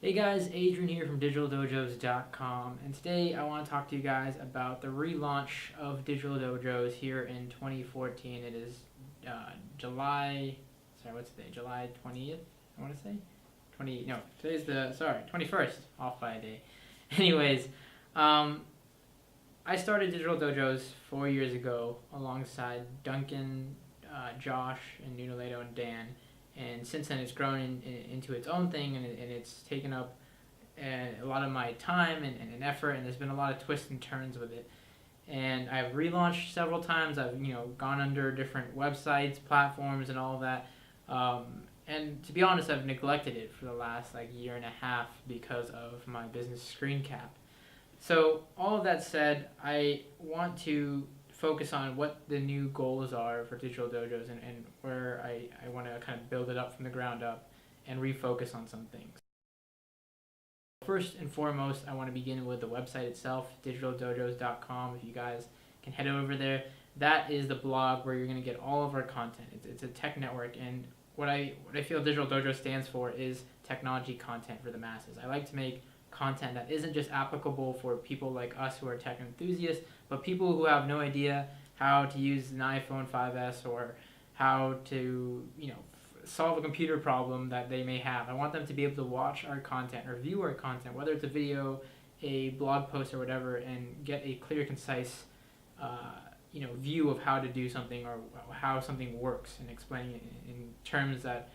Hey guys, Adrian here from DigitalDojos.com, and today I want to talk to you guys about the relaunch of Digital Dojos here in 2014. It is July, what's the day? July 20th, I want to say? Today's 21st, off by a day. Anyways, I started Digital Dojos 4 years ago alongside Duncan, Josh, and Nunoleto and Dan. And since then, it's grown into its own thing, and it's taken up a lot of my time and effort, and there's been a lot of twists and turns with it. And I've relaunched several times. I've gone under different websites, platforms, and all of that. And to be honest, I've neglected it for the last year and a half because of my business screen cap. So all of that said, I want to focus on what the new goals are for Digital Dojos and where I want to kind of build it up from the ground up and refocus on some things. First and foremost, I want to begin with the website itself, digitaldojos.com. If you guys can head over there, that is the blog where you're going to get all of our content. It's a tech network, and what I feel Digital Dojo stands for is technology content for the masses. I like to make content that isn't just applicable for people like us who are tech enthusiasts, but people who have no idea how to use an iPhone 5S or how to solve a computer problem that they may have. I want them to be able to watch our content or view our content, whether it's a video, a blog post, or whatever, and get a clear, concise view of how to do something or how something works, and explaining it in terms that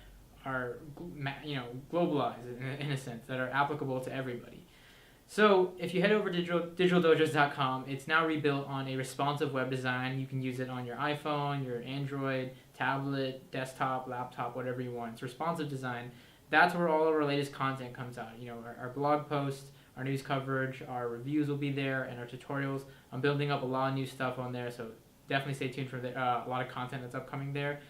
are globalized in a sense, that are applicable to everybody. So if you head over to digitaldojos.com, it's now rebuilt on a responsive web design. You can use it on your iPhone, your Android, tablet, desktop, laptop, whatever you want. It's responsive design. That's where all of our latest content comes out. Our blog posts, our news coverage, our reviews will be there, and our tutorials. I'm building up a lot of new stuff on there, so definitely stay tuned for a lot of content that's upcoming there.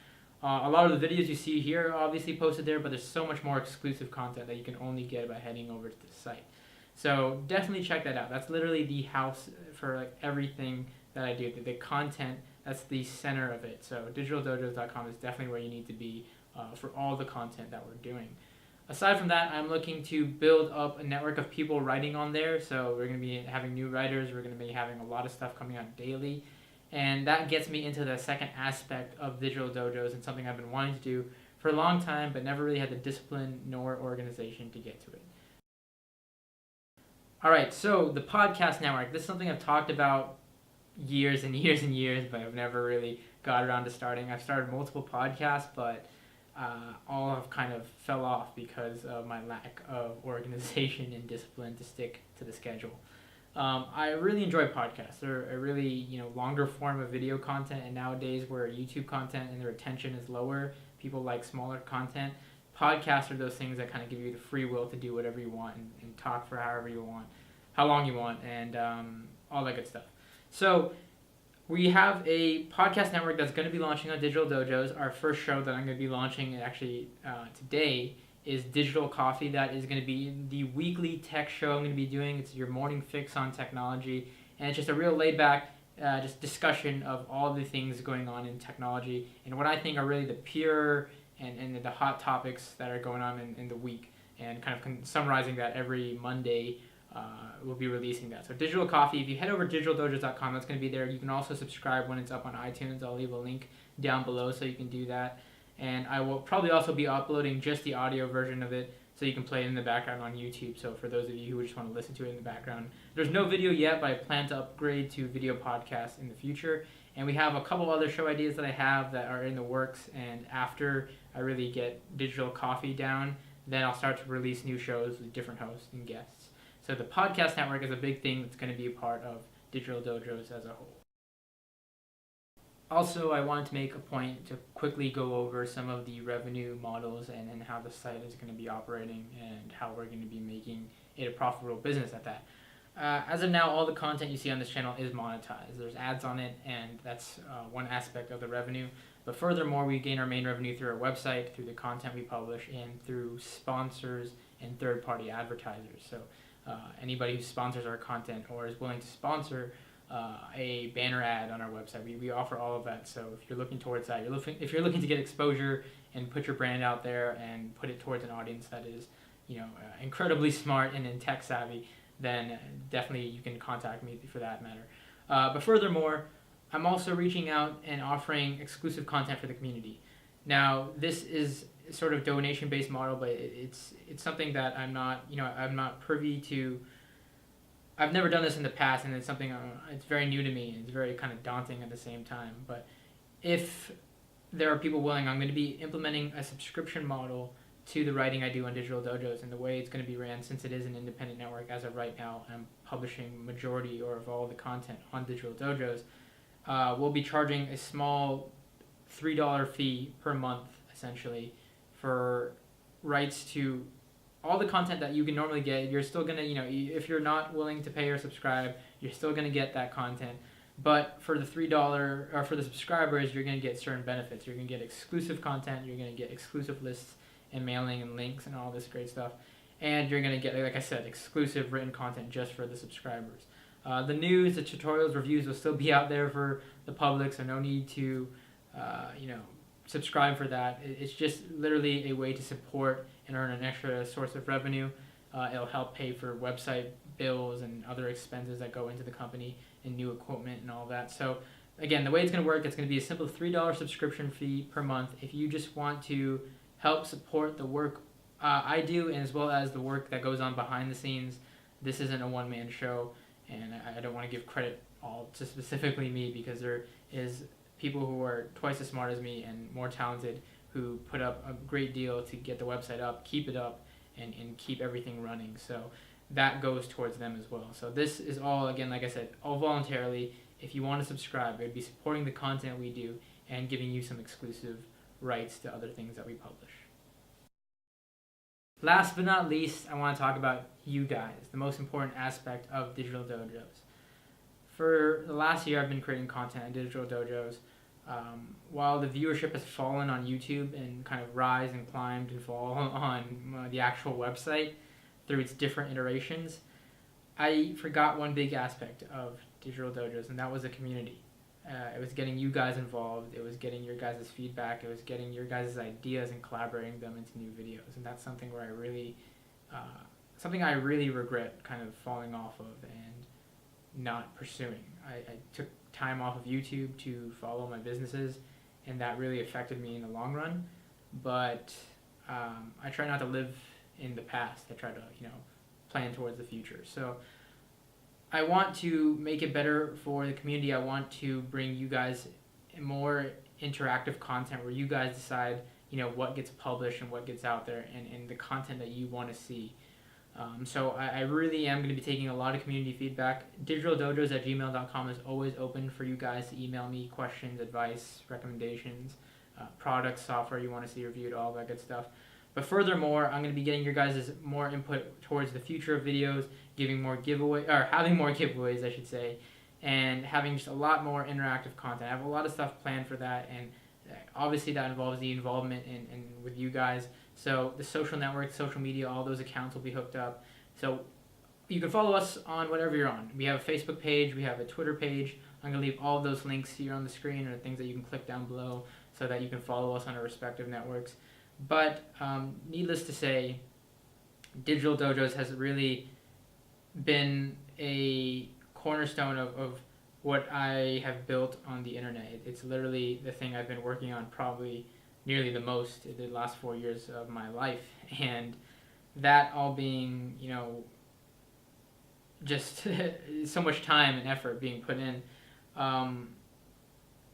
A lot of the videos you see here are obviously posted there, but there's so much more exclusive content that you can only get by heading over to the site. So definitely check that out. That's literally the house for everything that I do. The content, that's the center of it. So digitaldojos.com is definitely where you need to be for all the content that we're doing. Aside from that, I'm looking to build up a network of people writing on there. So we're going to be having new writers. We're going to be having a lot of stuff coming out daily. And that gets me into the second aspect of Digital Dojos, and something I've been wanting to do for a long time, but never really had the discipline nor organization to get to it. All right, so the podcast network. This is something I've talked about years and years and years, but I've never really got around to starting. I've started multiple podcasts, but all have kind of fell off because of my lack of organization and discipline to stick to the schedule. I really enjoy podcasts. They're a really longer form of video content, and nowadays where YouTube content and the retention is lower, people like smaller content. Podcasts are those things that kind of give you the free will to do whatever you want and talk for however you want, how long you want, and all that good stuff. So we have a podcast network that's going to be launching on Digital Dojos. Our first show that I'm going to be launching actually today is Digital Coffee. That is going to be the weekly tech show I'm going to be doing. It's your morning fix on technology, and it's just a real laid-back just discussion of all the things going on in technology and what I think are really the pure and the hot topics that are going on in the week, and kind of summarizing that every Monday. We'll be releasing that. So Digital Coffee, if you head over to digitaldojos.com, that's going to be there. You can also subscribe when it's up on iTunes. I'll leave a link down below so you can do that. And I will probably also be uploading just the audio version of it so you can play it in the background on YouTube. So for those of you who just want to listen to it in the background. There's no video yet, but I plan to upgrade to video podcasts in the future. And we have a couple other show ideas that I have that are in the works. And after I really get Digital Coffee down, then I'll start to release new shows with different hosts and guests. So the podcast network is a big thing that's going to be a part of Digital Dojos as a whole. Also, I wanted to make a point to quickly go over some of the revenue models and how the site is going to be operating and how we're going to be making it a profitable business at that. As of now, all the content you see on this channel is monetized. There's ads on it, and that's one aspect of the revenue. But furthermore, we gain our main revenue through our website, through the content we publish, and through sponsors and third-party advertisers. So anybody who sponsors our content or is willing to sponsor a banner ad on our website, we offer all of that. So if you're looking towards that, if you're looking to get exposure and put your brand out there and put it towards an audience that is incredibly smart and tech savvy, then definitely you can contact me for that matter. But furthermore, I'm also reaching out and offering exclusive content for the community. Now, this is sort of donation-based model, but it's something that I'm not privy to. I've never done this in the past, and it's something it's very new to me. It's very kind of daunting at the same time. But if there are people willing, I'm going to be implementing a subscription model to the writing I do on Digital Dojos, and the way it's going to be ran, since it is an independent network as of right now, I'm publishing majority or of all the content on Digital Dojos. We'll be charging a small $3 fee per month, essentially, for rights to all the content that you can normally get. You're still gonna, if you're not willing to pay or subscribe, you're still gonna get that content. But for the $3 or for the subscribers, you're gonna get certain benefits. You're gonna get exclusive content. You're gonna get exclusive lists and mailing and links and all this great stuff. And you're gonna get, like I said, exclusive written content just for the subscribers. The news, the tutorials, reviews will still be out there for the public, so no need to, subscribe for that. It's just literally a way to support and earn an extra source of revenue. It'll help pay for website bills and other expenses that go into the company and new equipment and all that. So again, the way it's going to work, it's going to be a simple $3 subscription fee per month. If you just want to help support the work I do, and as well as the work that goes on behind the scenes, this isn't a one-man show, and I don't want to give credit all to specifically me, because there is people who are twice as smart as me and more talented who put up a great deal to get the website up, keep it up, and keep everything running. So that goes towards them as well. So this is all, again, like I said, all voluntarily. If you want to subscribe, it would be supporting the content we do and giving you some exclusive rights to other things that we publish. Last but not least, I want to talk about you guys, the most important aspect of Digital Dojos. For the last year, I've been creating content on Digital Dojos. While the viewership has fallen on YouTube and kind of rise and climbed and fall on the actual website through its different iterations, I forgot one big aspect of Digital Dojos, and that was the community. It was getting you guys involved. It was getting your guys' feedback. It was getting your guys' ideas and collaborating them into new videos. And that's something where I really regret kind of falling off of and not pursuing. I took time off of YouTube to follow my businesses, and that really affected me in the long run. But I try not to live in the past. I try to, plan towards the future. So I want to make it better for the community. I want to bring you guys more interactive content where you guys decide, what gets published and what gets out there, and the content that you want to see. So I really am going to be taking a lot of community feedback. DigitalDojos@gmail.com is always open for you guys to email me questions, advice, recommendations, products, software you want to see reviewed, all that good stuff. But furthermore, I'm going to be getting your guys' more input towards the future of videos, having more giveaways, I should say, and having just a lot more interactive content. I have a lot of stuff planned for that, and obviously that involves the involvement in with you guys. So the social network, social media, all those accounts will be hooked up. So you can follow us on whatever you're on. We have a Facebook page, we have a Twitter page. I'm going to leave all of those links here on the screen, or things that you can click down below so that you can follow us on our respective networks. But needless to say, Digital Dojos has really been a cornerstone of what I have built on the internet. It's literally the thing I've been working on probably nearly the most in the last 4 years of my life. And that all being, just so much time and effort being put in.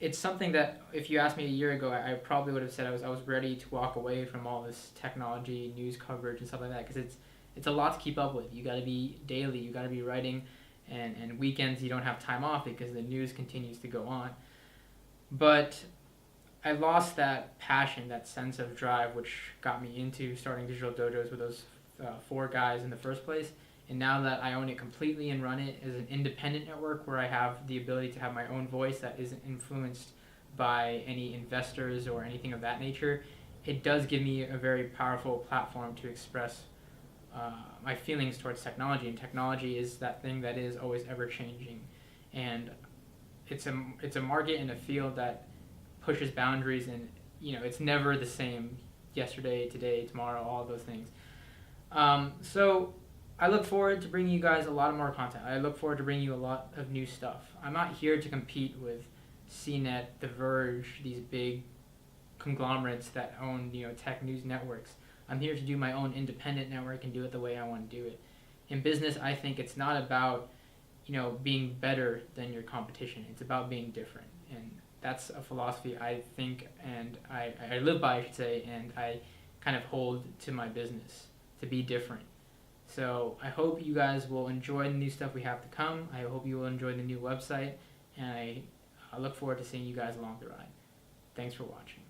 It's something that, if you asked me a year ago, I probably would have said I was ready to walk away from all this technology, news coverage, and stuff like that, because it's a lot to keep up with. You got to be daily, you got to be writing, and weekends you don't have time off because the news continues to go on. But I lost that passion, that sense of drive, which got me into starting Digital Dojos with those 4 guys in the first place. And now that I own it completely and run it as an independent network where I have the ability to have my own voice that isn't influenced by any investors or anything of that nature, it does give me a very powerful platform to express my feelings towards technology. And technology is that thing that is always ever changing. And it's a market and a field that pushes boundaries, and it's never the same yesterday, today, tomorrow, all of those things. So I look forward to bringing you guys a lot of more content. I look forward to bringing you a lot of new stuff. I'm not here to compete with CNET, The Verge, these big conglomerates that own tech news networks. I'm here to do my own independent network and do it the way I want to do it. In business, I think it's not about being better than your competition. It's about being different, and that's a philosophy I think and I live by, I should say, and I kind of hold to my business, to be different. So I hope you guys will enjoy the new stuff we have to come. I hope you will enjoy the new website, and I look forward to seeing you guys along the ride. Thanks for watching.